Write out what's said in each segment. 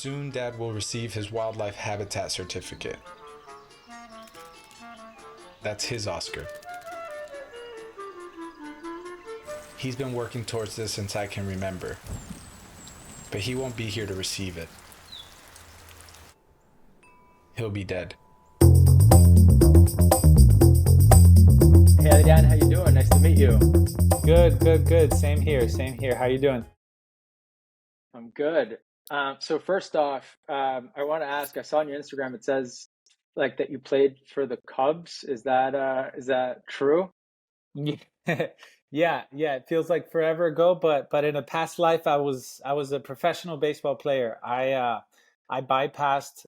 Soon, Dad will receive his wildlife habitat certificate. That's his Oscar. He's been working towards this since I can remember, but he won't be here to receive it. He'll be dead. Hey Adrian, how you doing? Nice to meet you. Good. Same here. How you doing? I'm good. So first off, I want to ask, I saw on your Instagram, it says like that you played for the Cubs. Is that true? Yeah. It feels like forever ago, but in a past life, I was a professional baseball player. I bypassed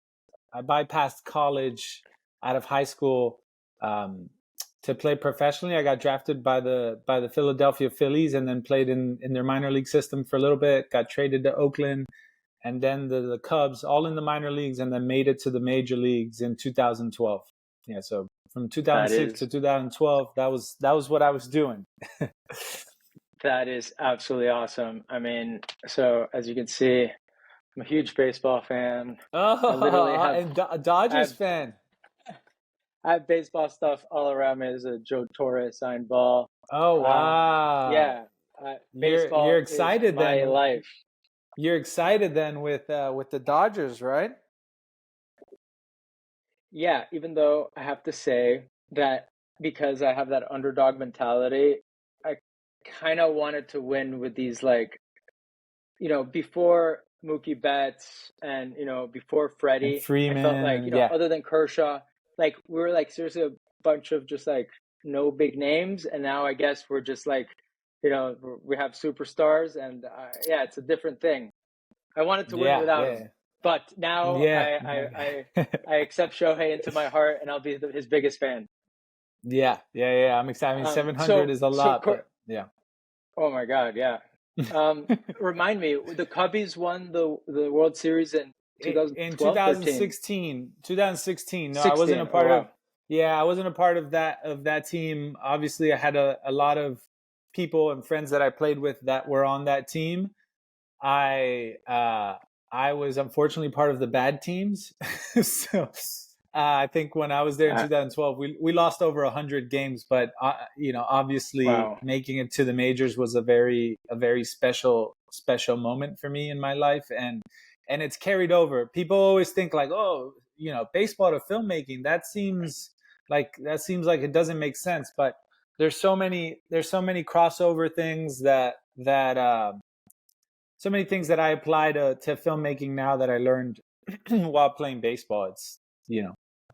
college out of high school to play professionally. I got drafted by the Philadelphia Phillies and then played in their minor league system for a little bit. Got traded to Oakland, and then the Cubs, all in the minor leagues, and then made it to the major leagues in 2012. Yeah, so from 2006 to 2012, that was what I was doing. That is absolutely awesome. I mean, so as you can see, I'm a huge baseball fan. And a Dodgers fan. I have baseball stuff all around me. There's a Joe Torre signed ball. Oh wow! Yeah, baseball you're excited is my then. life. You're excited then with the Dodgers, right? Yeah, even though I have to say that because I have that underdog mentality, I kind of wanted to win with these, like, before Mookie Betts and, before Freddie, and Freeman, I felt like, other than Kershaw, like we were like seriously a bunch of just like no big names. And now I guess we're just like, we have superstars, and it's a different thing. I wanted to win without him. But now I accept Shohei into my heart, and I'll be his biggest fan. Yeah. I'm excited. I mean, 700 is a lot, but yeah. Oh my God, yeah. Remind me, the Cubbies won the World Series in 2016. 2016. No, 16. I wasn't a part of. Yeah, I wasn't a part of that team. Obviously, I had a lot of people and friends that I played with that were on that team. I was unfortunately part of the bad teams. So I think when I was there in 2012, we lost over 100 games, but obviously making it to the majors was a very special moment for me in my life, and it's carried over. People always think like, oh, baseball to filmmaking, that seems like it doesn't make sense, but there's so many crossover things so many things that I apply to filmmaking now that I learned while playing baseball. It's,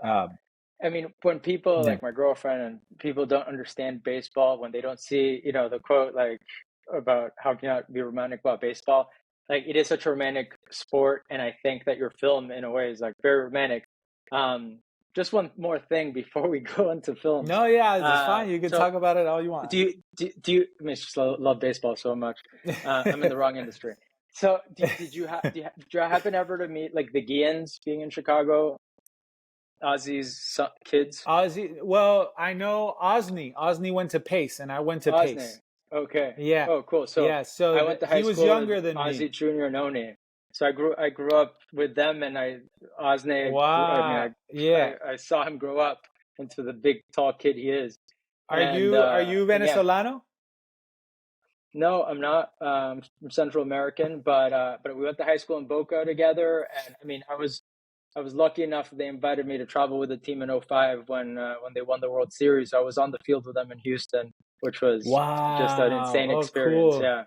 I mean, when people like my girlfriend and people don't understand baseball, when they don't see, the quote like about how can you be romantic about baseball, like it is such a romantic sport. And I think that your film in a way is like very romantic. Just one more thing before we go into films. No, yeah, it's fine. You can talk about it all you want. Do you? I mean, I just love baseball so much. I'm in the wrong industry. So, did you happen ever to meet like the Guillens being in Chicago? Ozzy's kids. Well, I know Osney. Osney went to Pace, and I went to Pace. Okay. Yeah. Oh, cool. So I went to high school. He was younger than Ozzy me. Jr. Noni. So I grew up with them, and Osney. Wow. I saw him grow up into the big, tall kid he is. Are you Venezolano? No, I'm not. I'm Central American, but we went to high school in Boca together, and I mean, I was lucky enough they invited me to travel with the team in 2005 when they won the World Series. I was on the field with them in Houston, which was just an insane experience. Cool. Yeah.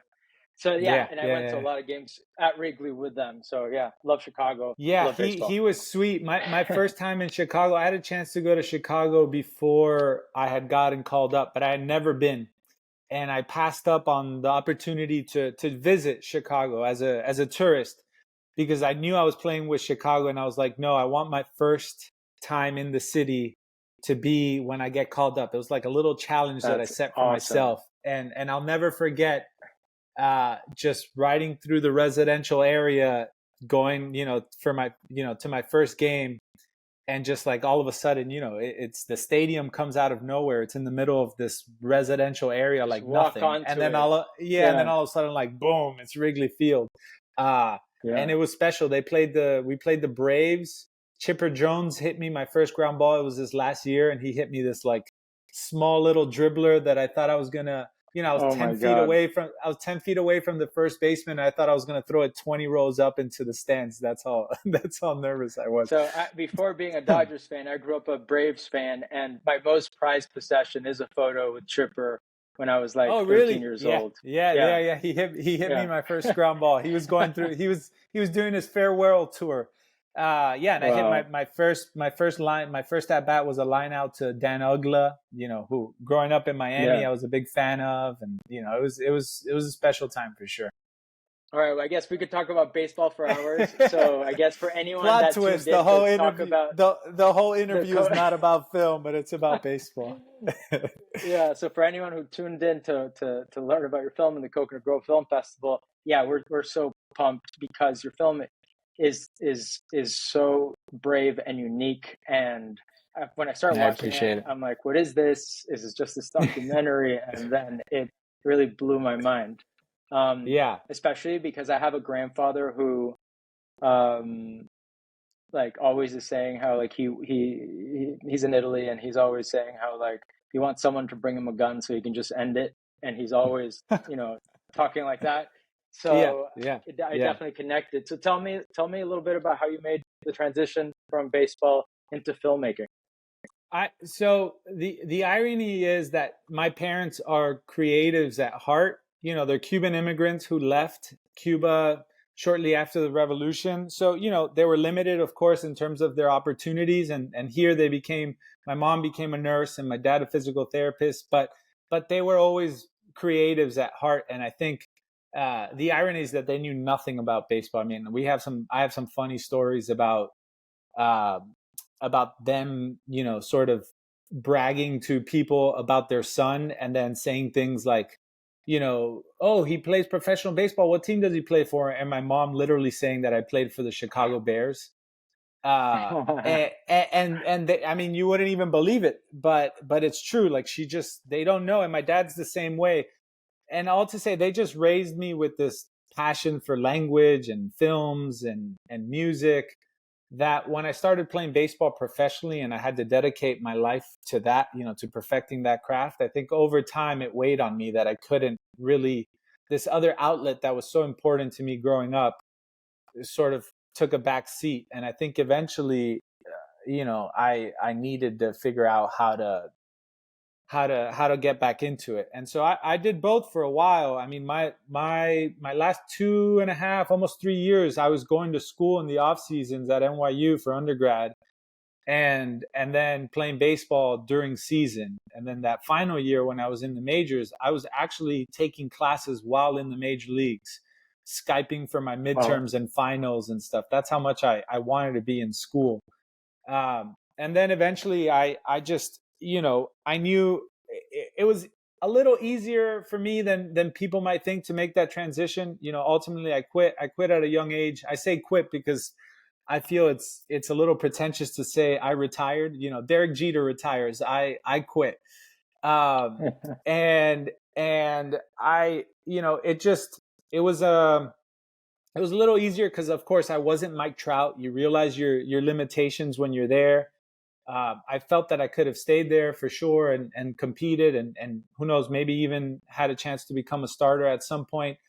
So and I went to a lot of games at Wrigley with them. So yeah, love Chicago. Yeah, love he was sweet. My first time in Chicago, I had a chance to go to Chicago before I had gotten called up, but I had never been. And I passed up on the opportunity to visit Chicago as a tourist, because I knew I was playing with Chicago, and I was like, no, I want my first time in the city to be when I get called up. It was like a little challenge that I set for myself. And I'll never forget just riding through the residential area, going, for my, to my first game. And just like all of a sudden, it's the stadium comes out of nowhere. It's in the middle of this residential area, like nothing. And then and then all of a sudden, like boom, it's Wrigley Field. and it was special. We played the Braves. Chipper Jones hit me my first ground ball. It was this last year, and he hit me this like small little dribbler that I thought I was gonna, I was Oh 10 my feet God. away from the first baseman. I thought I was gonna throw it 20 rows up into the stands. That's how nervous I was. So before being a Dodgers fan, I grew up a Braves fan, and my most prized possession is a photo with Chipper when I was like Oh 13 really? years Yeah, old. yeah. He hit me Yeah. my first ground ball. He was going through. He was doing his farewell tour. Yeah, and I hit Wow. my first at bat was a line out to Dan Ugla. Who growing up in Miami, Yeah. I was a big fan of, and it was a special time for sure. All right. Well, I guess we could talk about baseball for hours. So I guess for anyone Plot that twist: tuned in the whole to talk interview, about the whole interview is not about film, but it's about baseball. Yeah. So for anyone who tuned in to learn about your film and the Coconut Grove Film Festival, yeah, we're so pumped because your film is so brave and unique. And when I started I watching appreciate it, it. I'm like, what is this? Is this just this documentary? And then it really blew my mind. Yeah. Especially because I have a grandfather who um like always is saying how like he's in Italy, and he's always saying how like he wants someone to bring him a gun so he can just end it, and he's always talking like that. So I Yeah. definitely connected. So tell me a little bit about how you made the transition from baseball into filmmaking. So the irony is that my parents are creatives at heart. They're Cuban immigrants who left Cuba shortly after the revolution. So, they were limited, of course, in terms of their opportunities. And here my mom became a nurse and my dad a physical therapist, but they were always creatives at heart. And I think the irony is that they knew nothing about baseball. I mean, I have some funny stories uh, about them, sort of bragging to people about their son and then saying things like, oh, he plays professional baseball. What team does he play for? And my mom literally saying that I played for the Chicago Bears. I mean, you wouldn't even believe it, but it's true. Like they don't know. And my dad's the same way. And all to say, they just raised me with this passion for language and films and music, that when I started playing baseball professionally and I had to dedicate my life to that, to perfecting that craft, I think over time it weighed on me that I couldn't really, this other outlet that was so important to me growing up sort of took a back seat. And I think eventually, I needed to figure out how to get back into it. And so I did both for a while. I mean, my last 2.5, almost 3 years, I was going to school in the off seasons at NYU for undergrad, and then playing baseball during season. And then that final year when I was in the majors, I was actually taking classes while in the major leagues, Skyping for my midterms and finals and stuff. That's how much I wanted to be in school. And then eventually I just, I knew it was a little easier for me than people might think to make that transition. Ultimately I quit at a young age. I say quit because I feel it's a little pretentious to say I retired. Derek Jeter retires. I quit. And I, it was a little easier because of course I wasn't Mike Trout. You realize your limitations when you're there. I felt that I could have stayed there for sure and competed and who knows, maybe even had a chance to become a starter at some point.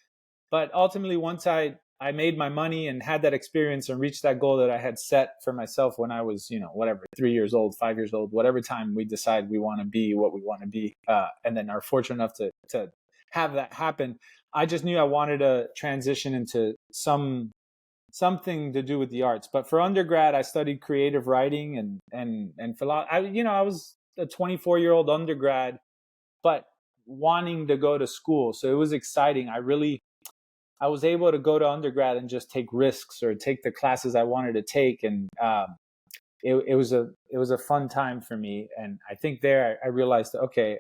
But ultimately, once I made my money and had that experience and reached that goal that I had set for myself when I was, whatever, 3 years old, 5 years old, whatever time we decide we want to be what we want to be, and then are fortunate enough to have that happen, I just knew I wanted to transition into something to do with the arts. But for undergrad, I studied creative writing and philosophy. I was a 24-year-old undergrad, but wanting to go to school. So it was exciting. I was able to go to undergrad and just take risks or take the classes I wanted to take. And it was a fun time for me. And I think there I realized, okay,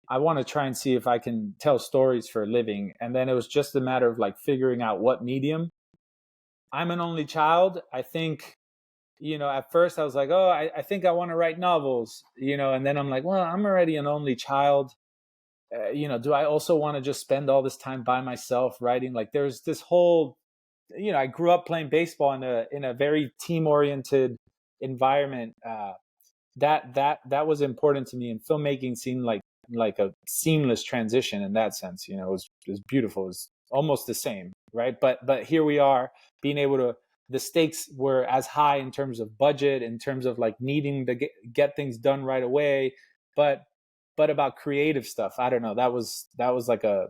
I want to try and see if I can tell stories for a living. And then it was just a matter of like figuring out what medium. I'm an only child. I think, at first I was like, oh, I think I want to write novels, and then I'm like, well, I'm already an only child. Do I also want to just spend all this time by myself writing? Like there's this whole I grew up playing baseball in a very team oriented environment. That was important to me, and filmmaking seemed like a seamless transition in that sense. It was beautiful. It was almost the same, right? But here we are, being able to. The stakes were as high in terms of budget, in terms of like needing to get things done right away, but about creative stuff, I don't know. That was like a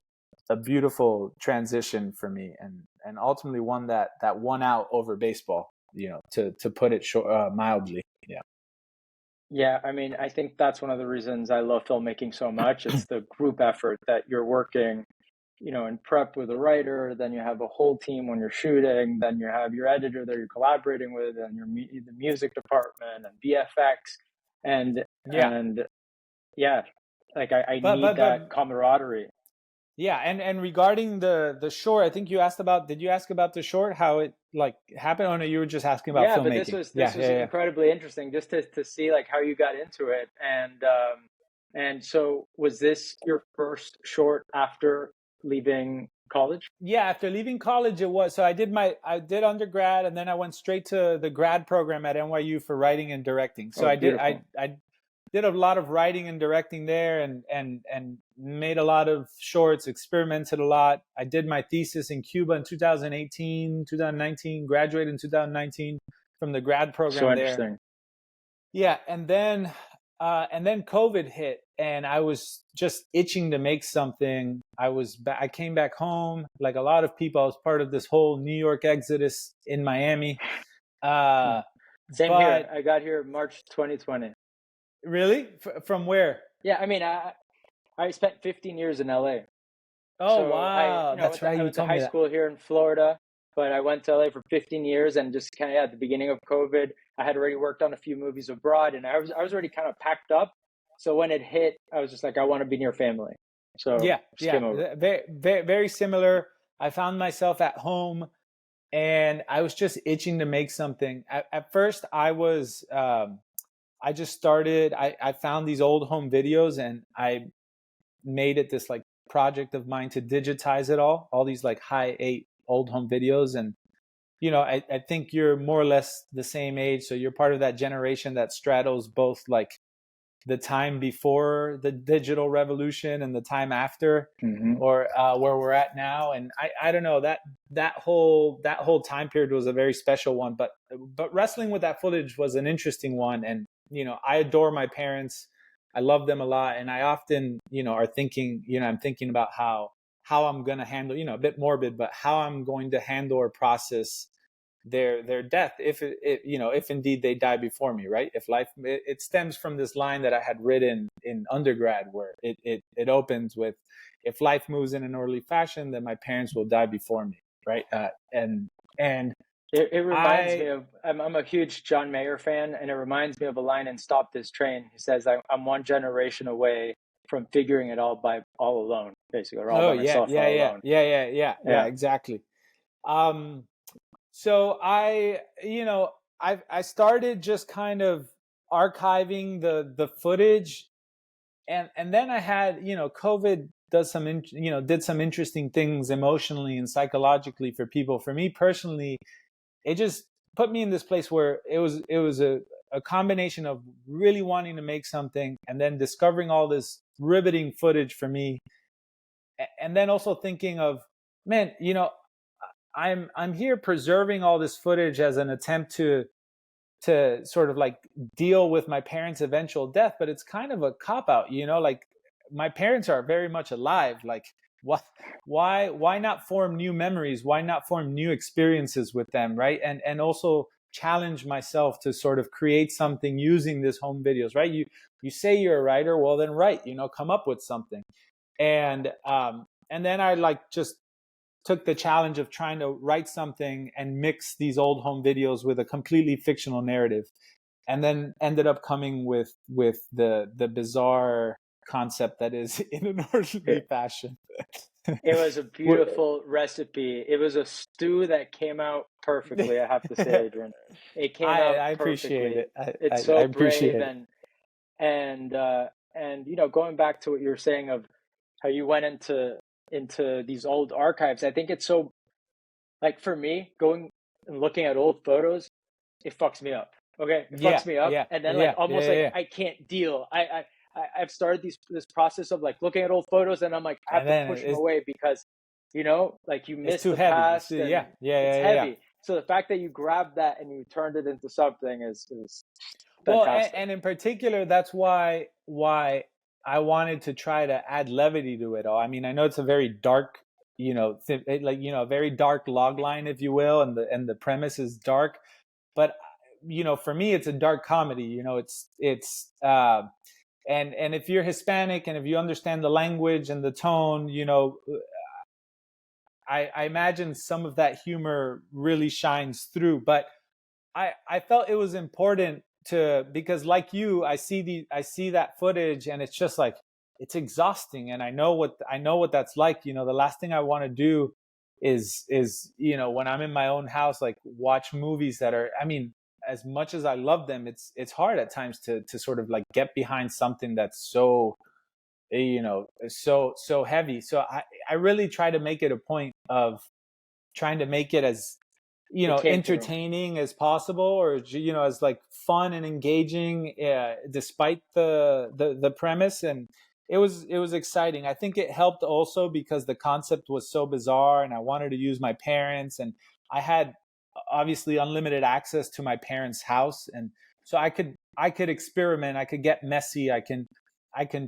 beautiful transition for me, and ultimately one that won out over baseball. To put it mildly. Yeah. Yeah, I mean, I think that's one of the reasons I love filmmaking so much. It's the group effort that you're working, in prep with a writer, then you have a whole team when you're shooting, then you have your editor that you're collaborating with, and the music department and VFX, and Yeah. yeah, like I But need but that but camaraderie. yeah, and regarding the short, I think you asked about. Did you ask about the short? How it like happened? Oh no, you were just asking about Yeah, but this filmmaking. was Yeah, this was yeah, yeah. incredibly interesting just to see like how you got into it, and so was this your first short after leaving college? Yeah, after leaving college, it was. So I did undergrad, and then I went straight to the grad program at NYU for writing and directing. So Oh, I did beautiful. I did a lot of writing and directing there, and made a lot of shorts, experimented a lot. I did my thesis in Cuba in 2018, 2019, graduated in 2019 from the grad So program there. interesting. Yeah, and then COVID hit, and I was just itching to make something. I came back home like a lot of people. I was part of this whole New York exodus in Miami. Hmm. Uh, Same here. but I got here March 2020. really, from where? Yeah, I mean, I spent 15 years in LA. Oh So wow, that's right. I You went to told me high that. school here in Florida, but I went to LA for 15 years and just kind of at the beginning of COVID, I had already worked on a few movies abroad and I was already kind of packed up. So when it hit, I was just like, I want to be near family. So Yeah, just yeah, came over. very, very, very similar. I found myself at home, and I was just itching to make something. At first, I just started. I found these old home videos, and I made it this like project of mine to digitize it all these like high eight old home videos. And I think you're more or less the same age, so you're part of that generation that straddles both like the time before the digital revolution and the time after, Hmm. or where we're at now. And I don't know, that whole time period was a very special one. But wrestling with that footage was an interesting one. And I adore my parents. I love them a lot, and I often are thinking, I'm thinking about how I'm going to handle, a bit morbid, but how I'm going to handle or process their death, if if indeed they die before me, right? If life, it stems from this line that I had written in undergrad, where it opens with, if life moves in an orderly fashion, then my parents will die before me, right? And It reminds me I of, I'm a huge John Mayer fan, and it reminds me of a line in Stop This Train. He says, I'm one generation away from figuring it all alone, basically, or all oh by yeah, myself, yeah, all yeah, alone. yeah, yeah, yeah, yeah, Yeah. exactly. So I started just kind of archiving the footage, and then I had, COVID does did some interesting things emotionally and psychologically for people. For me personally, it just put me in this place where it was a combination of really wanting to make something, and then discovering all this riveting footage for me, and then also thinking of, man, I'm here preserving all this footage as an attempt to sort of like deal with my parents' eventual death, but it's kind of a cop out, like my parents are very much alive. Like, what, why not form new memories? Why not form new experiences with them, right? And also challenge myself to sort of create something using this home videos, right? You say you're a writer, well then write, come up with something. And then I like just took the challenge of trying to write something and mix these old home videos with a completely fictional narrative, and then ended up coming with the bizarre concept that is in an orderly It, fashion. it was a beautiful recipe. It was a stew that came out perfectly, I have to say, Adrian. It came out I appreciate perfectly. it. It's I so brave, appreciate it. and going back to what you were saying of how you went into these old archives. I think it's so like for me, going and looking at old photos, it fucks me up. Okay, it Yeah, fucks me up, yeah, and then like yeah, almost yeah, like yeah. I can't deal. I've started this process of like looking at old photos, and I'm like I have And to then push them away because like you it's miss too the heavy. It's past yeah, and yeah, it's yeah, yeah, yeah. heavy. So the fact that you grabbed that and you turned it into something is Well, fantastic. and in particular, that's why I wanted to try to add levity to it all. I mean, I know it's a very dark, a very dark log line, if you will, and the premise is dark. But for me, it's a dark comedy. And if you're Hispanic and if you understand the language and the tone, I imagine some of that humor really shines through. But I felt it was important because like you, I see that footage and it's just like it's exhausting, and I know what that's like. The last thing I want to do is when I'm in my own house, like watch movies that are, I mean, as much as I love them, it's hard at times to sort of like get behind something that's so so heavy. So I really try to make it a point of trying to make it as It came through. entertaining as possible, or as like fun and engaging, despite the premise. And it was exciting. I think it helped also because the concept was so bizarre, and I wanted to use my parents, and I had obviously unlimited access to my parents' house, and so I could experiment, I could get messy, I can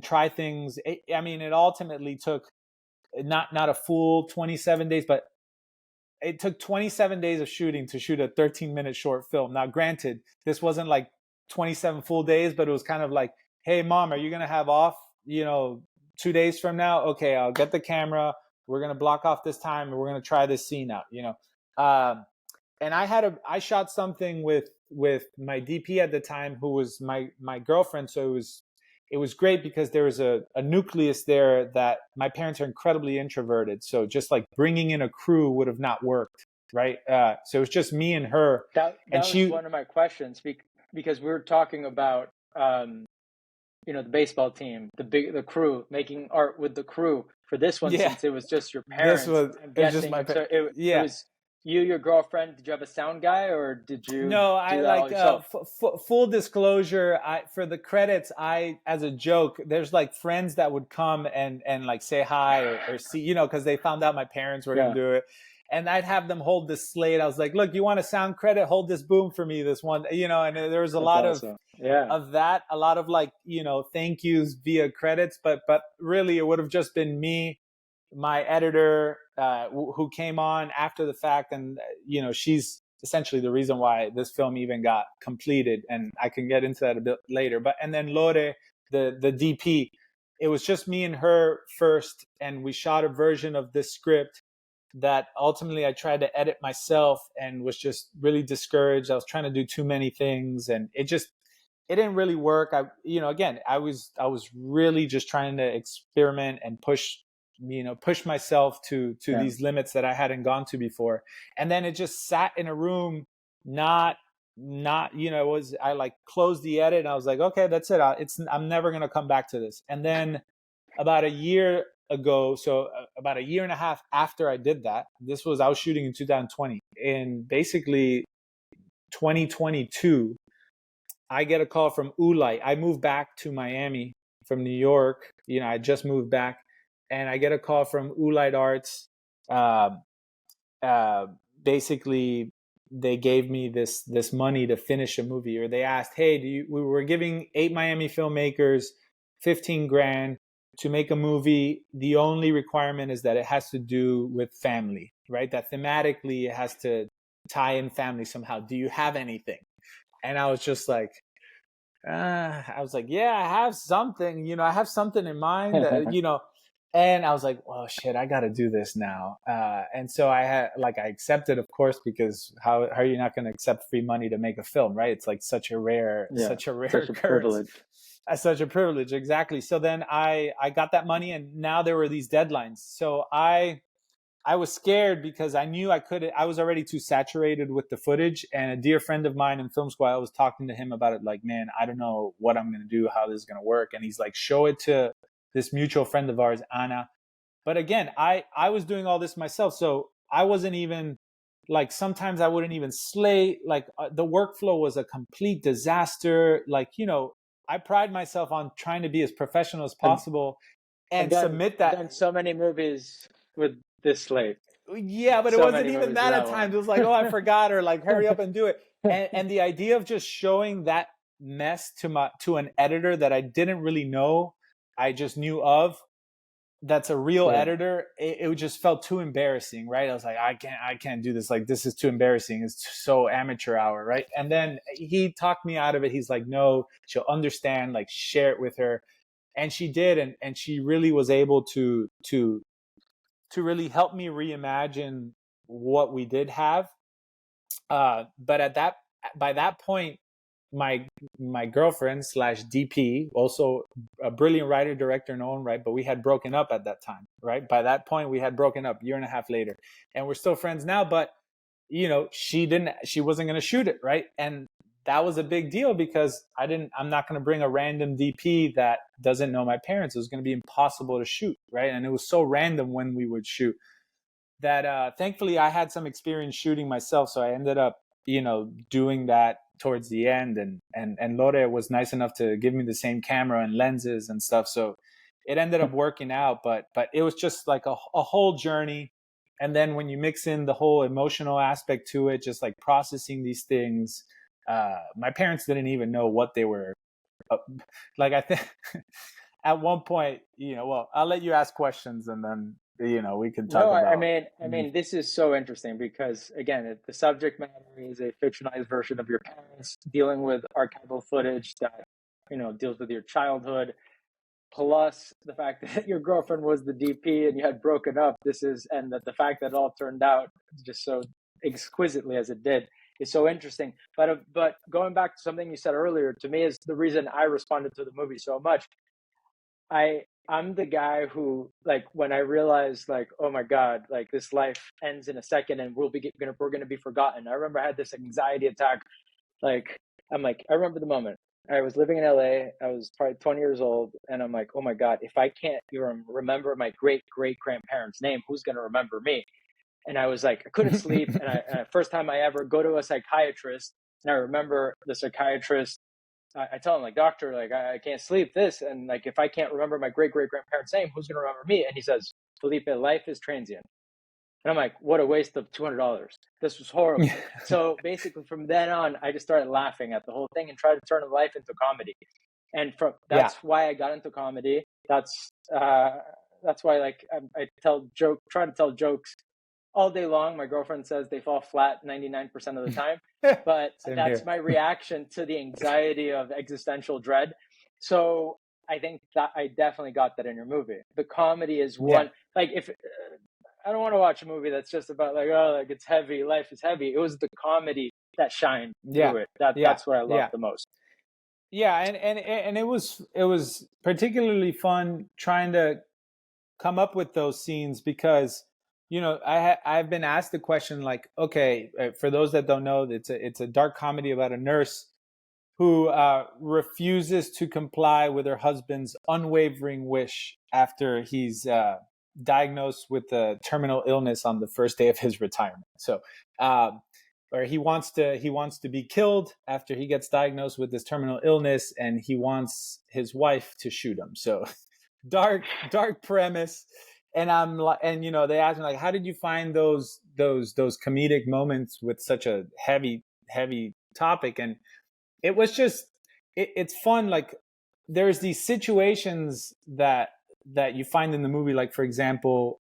try things. I mean, it ultimately took not a full 27 days, but it took 27 days of shooting to shoot a 13-minute short film. Now, granted, this wasn't like 27 full days, but it was kind of like, hey, mom, are you going to have off, 2 days from now? Okay, I'll get the camera. We're going to block off this time and we're going to try this scene out. And I shot something with my DP at the time, who was my girlfriend. So it was great because there was a nucleus there that my parents are incredibly introverted. So just like bringing in a crew would have not worked, right? So it was just me and her, and That was she, one of my questions because we were talking about the baseball team, the crew, making art with the crew for this one, yeah, since it was just your this parents, was I'm it was just guessing. my, So it yeah. was you, your girlfriend. Did you have a sound guy, or did you No, do I that all like yourself? full disclosure. I For the credits, I, as a joke, there's like friends that would come and like say hi or see, because they found out my parents were gonna Yeah, do it, and I'd have them hold this slate. I was like, look, you want a sound credit? Hold this boom for me, this one, and there was a that's lot of awesome. Yeah, that, a lot of like thank yous via credits, but really it would have just been me, my editor, who came on after the fact, and she's essentially the reason why this film even got completed, and I can get into that a bit later. But and then Lore, the DP, it was just me and her first, and we shot a version of this script that ultimately I tried to edit myself and was just really discouraged. I was trying to do too many things, and it didn't really work. Again, I was really just trying to experiment and push myself to yeah. these limits that I hadn't gone to before. And then it just sat in a room, not it was, I like closed the edit and I was like, okay, that's it. I'm never going to come back to this. And then about a year ago, so about a year and a half after I did that, I was shooting in 2020. In basically 2022, I get a call from Ulay. I moved back to Miami from New York. I just moved back, and I get a call from Ulay Arts. Uh, uh, Basically, they gave me this money to finish a movie, or they asked, "Hey, we were giving 8 Miami filmmakers 15 grand to make a movie. The only requirement is that it has to do with family, right? That thematically it has to tie in family somehow. Do you have anything?" And I was just like, I was like, yeah, I have something, I have something in mind and I was like, oh shit, I got to do this now. And so I accepted, of course, because how are you not going to accept free money to make a film, right? It's like Yeah, such a rare such a occurrence. privilege. Such a privilege, exactly. So then I got that money, and now there were these deadlines. So I was scared because I knew I was already too saturated with the footage. And a dear friend of mine in film school, I was talking to him about it, like, man, I don't know what I'm going to do, how this is going to work. And he's like, show it to this mutual friend of ours, Anna. But again, I was doing all this myself. So I wasn't even Like sometimes I wouldn't even slate. Like the workflow was a complete disaster. Like, I pride myself on trying to be as professional as possible and submit I've that. done so many movies with this slate. Yeah, but it So wasn't many even movies that with at that times. one. It was like, oh, I forgot, or like, hurry up and do it. And the idea of just showing that mess to an editor that I didn't really know, I just knew of, that's a real Yeah. editor, it just felt too embarrassing, right? I was like, I can't do this. Like, this is too embarrassing. It's so amateur hour, right? And then he talked me out of it. He's like, no, she'll understand. Like, share it with her, and she did, and she really was able to really help me reimagine what we did have. But by that point, my girlfriend slash DP, also a brilliant writer director in her own right, but we had broken up at that time, right? By that point, we had broken up a year and a half later, and we're still friends now. But she wasn't going to shoot it, right? And that was a big deal because I'm not going to bring a random DP that doesn't know my parents. It was going to be impossible to shoot, right? And it was so random when we would shoot that thankfully I had some experience shooting myself, so I ended up doing that towards the end, and Lore was nice enough to give me the same camera and lenses and stuff, so it ended up working out. But it was just like a whole journey. And then when you mix in the whole emotional aspect to it, just like processing these things, my parents didn't even know what they were like. I think at one point, well, I'll let you ask questions and then we can talk No, about. I mean, this is so interesting because again, the subject matter is a fictionalized version of your parents dealing with archival footage that deals with your childhood, plus the fact that your girlfriend was the DP and you had broken up. And that the fact that it all turned out just so exquisitely as it did is so interesting. But going back to something you said earlier, to me is the reason I responded to the movie so much. I'm the guy who, like, when I realized, like, oh my God, like this life ends in a second and we're gonna be forgotten. I remember I had this anxiety attack. Like, I remember the moment. I was living in LA. I was probably 20 years old, and I'm like, oh my God, if I can't even remember my great great grandparents' name, who's gonna remember me? And I was like, I couldn't sleep. And first time I ever go to a psychiatrist, and I remember the psychiatrist, I tell him, like, doctor, like, I can't sleep this. And like, if I can't remember my great great grandparents' name, who's going to remember me? And he says, Felipe, life is transient. And I'm like, what a waste of $200. This was horrible. So basically from then on, I just started laughing at the whole thing and tried to turn life into comedy. And that's why I got into comedy. That's why, like, I try to tell jokes all day long. My girlfriend says they fall flat 99% of the time, but that's my reaction to the anxiety of existential dread. So I think that I definitely got that in your movie. The comedy is one. Like, if I don't want to watch a movie that's just about like, oh, like it's heavy, life is heavy. It was the comedy that shined through it. That's what I loved the most. Yeah, and it was particularly fun trying to come up with those scenes because I've been asked the question, like, okay, for those that don't know, it's a dark comedy about a nurse who refuses to comply with her husband's unwavering wish after he's diagnosed with a terminal illness on the first day of his retirement. So, or he wants to be killed after he gets diagnosed with this terminal illness, and he wants his wife to shoot him. So, dark premise. And I'm like, and they asked me, like, how did you find those comedic moments with such a heavy topic? And it was just it's fun. Like, there's these situations that you find in the movie, like, for example,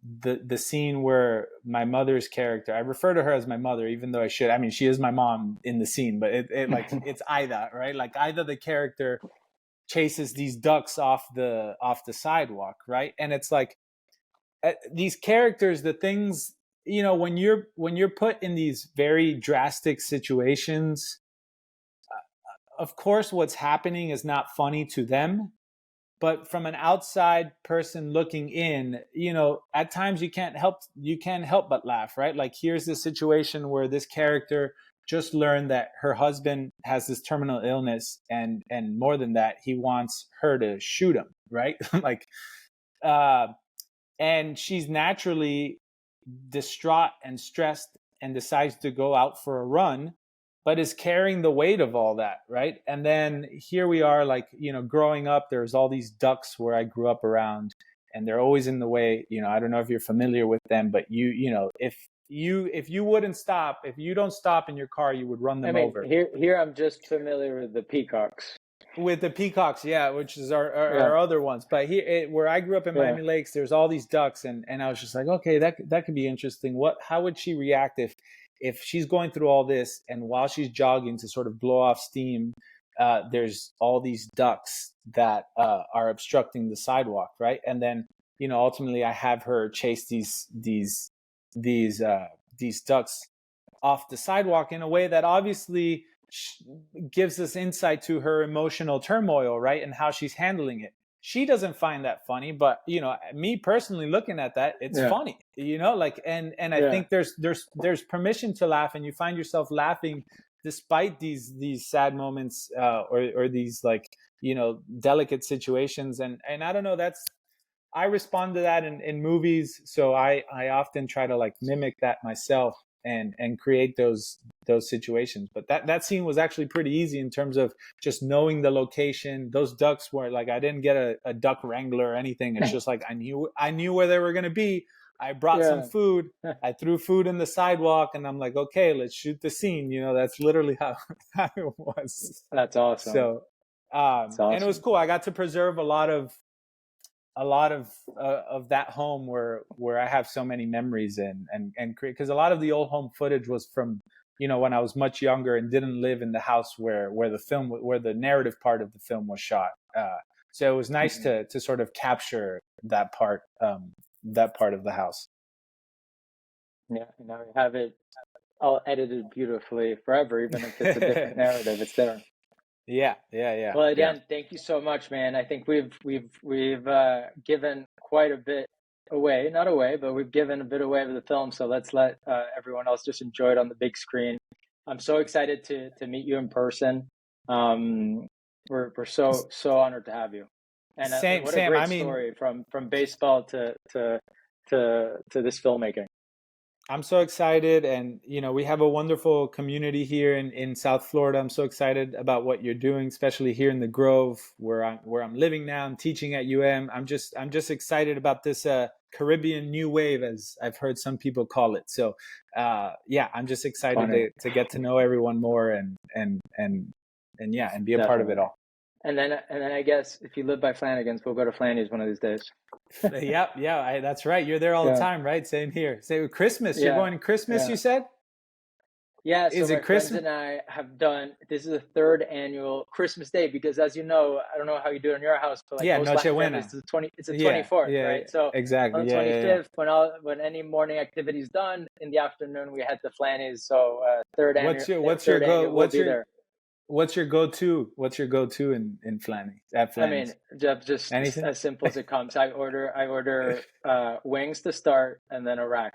the scene where my mother's character, I refer to her as my mother, even though I mean, she is my mom in the scene, but it like it's Ida, right? Like, Ida, the character, chases these ducks off the sidewalk, right? And it's like these characters, the things, when you're put in these very drastic situations, of course what's happening is not funny to them, but from an outside person looking in, at times you can't help but laugh, right? Like, here's this situation where this character just learned that her husband has this terminal illness, and more than that, he wants her to shoot him, right? Like, and she's naturally distraught and stressed and decides to go out for a run, but is carrying the weight of all that, right? And then here we are, like, growing up, there's all these ducks where I grew up around, and they're always in the way. I don't know if you're familiar with them, but if you wouldn't stop, if you don't stop in your car, you would run them over. Here I'm just familiar with the peacocks. With the peacocks, yeah, which is our other ones. But here, where I grew up in Miami Lakes, there's all these ducks, and I was just like, okay, that could be interesting. How would she react if she's going through all this, and while she's jogging to sort of blow off steam, there's all these ducks that are obstructing the sidewalk, right? And then ultimately I have her chase these ducks off the sidewalk in a way that obviously gives us insight to her emotional turmoil, right? And how she's handling it. She doesn't find that funny, but me personally looking at that, it's funny, and I think there's permission to laugh, and you find yourself laughing despite these sad moments, or these delicate situations. And I don't know, I respond to that in movies. So I often try to mimic that myself and create those situations. But that scene was actually pretty easy in terms of just knowing the location. Those ducks were I didn't get a duck wrangler or anything. It's just I knew where they were going to be. I brought some food. I threw food in the sidewalk, and I'm like, okay, let's shoot the scene. That's literally how it was. That's awesome. So, awesome. And it was cool. I got to preserve a lot of that home where I have so many memories and create, because a lot of the old home footage was from when I was much younger and didn't live in the house where the narrative part of the film was shot. So it was nice to sort of capture that part of the house. Yeah, we have it all edited beautifully forever, even if it's a different narrative, it's there. Yeah. Well, Adrian, thank you so much, man. I think we've given quite a bit away, not away, but we've given a bit away of the film. So let's let everyone else just enjoy it on the big screen. I'm so excited to meet you in person. We're so honored to have you. And what a great story from baseball to this filmmaking. I'm so excited, and we have a wonderful community here in South Florida. I'm so excited about what you're doing, especially here in the Grove, where I'm living now. I'm teaching at UM. I'm just excited about this Caribbean new wave, as I've heard some people call it. So I'm just excited to get to know everyone more and be a part of it all. And then I guess if you live by Flanagan's, we'll go to Flanagan's one of these days. That's right. You're there all the time, right? Same here. Say Christmas. You're going to Christmas, you said? Yeah. So my friends and I have done, this is the third annual Christmas Day, because as you know, I don't know how you do it in your house, but most families, it's the 24th, right? So exactly. On the 25th, when any morning activity is done, in the afternoon we head to Flanagan's. So third annual. What's your go-to? What's your go-to in Flanagan's? At Flanagan's? I mean, just anything? As simple as it comes. I order wings to start, and then a rack.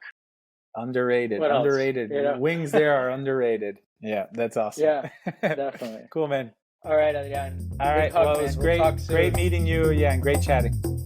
Underrated. What underrated. Else? Wings there are underrated. Yeah, that's awesome. Yeah, definitely. Cool, man. All right, Adrian. All right. Well, it was great meeting you. Yeah, and great chatting.